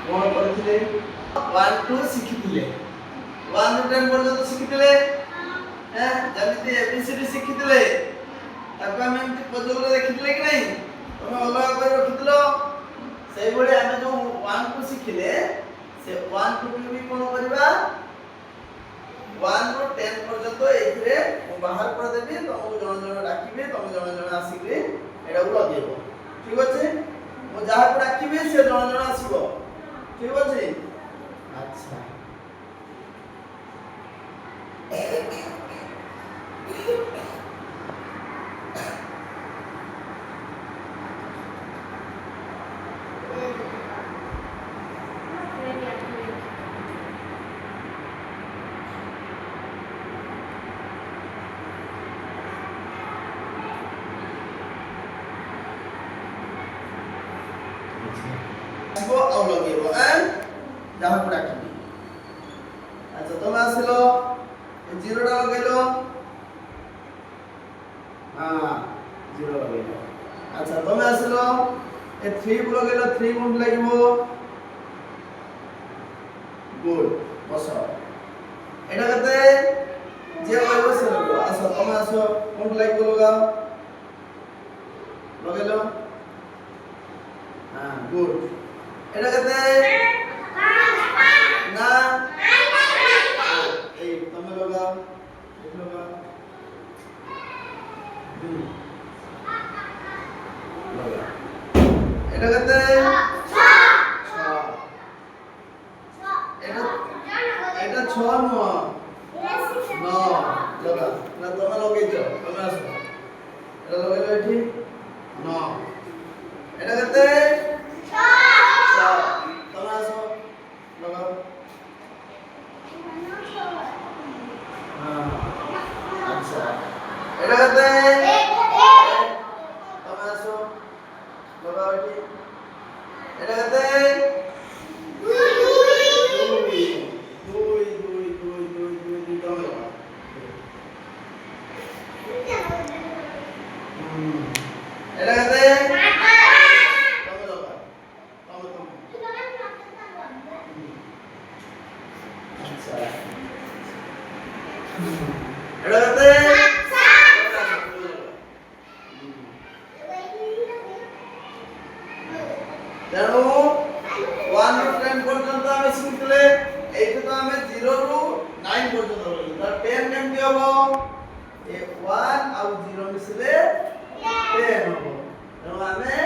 কোন করছিলে 1 2 শিখিଥିଲେ 1 ରୁ 10 পর্যন্ত শিখিଥିଲେ হ্যাঁ যেମିତି এবিসিডি শিখিଥିଲେ তাକୁ ଆମେ ଏମିତି ପଜଲରେ ଦେଖିଥିଲେ କି ନାହିଁ ତମେ ଅଲଗା କରି ରଖିଥିଲ ସେଇଭଳି ଆମେ ଯୋଉ 1 କୁ ଶିଖିଲେ ସେ 1 କୁ ବି କୋଣ କରିବା 1 ରୁ 10 ପର୍ଯ୍ୟନ୍ତ ଏଇଥିରେ ମୁଁ ବାହାର କରି ଦେବି ତମକୁ ଜଣ ଜଣ ଡାକିବି ତମେ ଜଣ ଜଣ ଆସିକି ଏଟାକୁ ଲଗେଇବ ଠିକ ଅଛି ମୁଁ ଯାହାକୁ ଡାକିବି ସେ ଜଣ ଜଣ ଆସିବ ଠିକ ଅଛି ଆଚ୍ଛା ଆସିବ ଆଉ ଲଗେଇବ ଯାହାକୁ ଡାକିବି ଆଚ୍ଛା ତମେ ଆସିଲ ଏ 0 ଟା ଲଗେଇଲ ହଁ 0 ଲଗେଇଲ ଆଚ୍ଛା ତମେ ଆସିଲ ଏ 3 କୁ ଲଗେଇଲ 3 ଗୁଣ ଲାଗିବ ଗୁড ବସ এটা କେତେ যে କହିବ ସେ ଲଗେଇବ ଆସ ତମେ ଆସ ଗୁଣ ଲାଗିବ ଲଗାଅ ଲଗେଇଲ ହଁ ଗୁড এটা কেতে না এই তুমি লগাও এই লগাও লগাও এটা কেতে 6 এটা 6 নয় 9 লগাও না তুমি লগাইছ তুমি আসো এটা লগাইলো এটি 9 এটা কেতে এটা কত তুমি আসো লগাও এটি এটা কত 2 তুমি লগাও এটা কত তুমি লগাও আচ্ছা এটা কত তেণু 1 ରୁ 10 পর্যন্ত আমি শিখলে এইটা তো আমি 0 ରୁ 9 পর্যন্ত বলি তার 10 কেমতি হবো এ 1 আর 0 মিশিলে 10 হবো তেণু আমি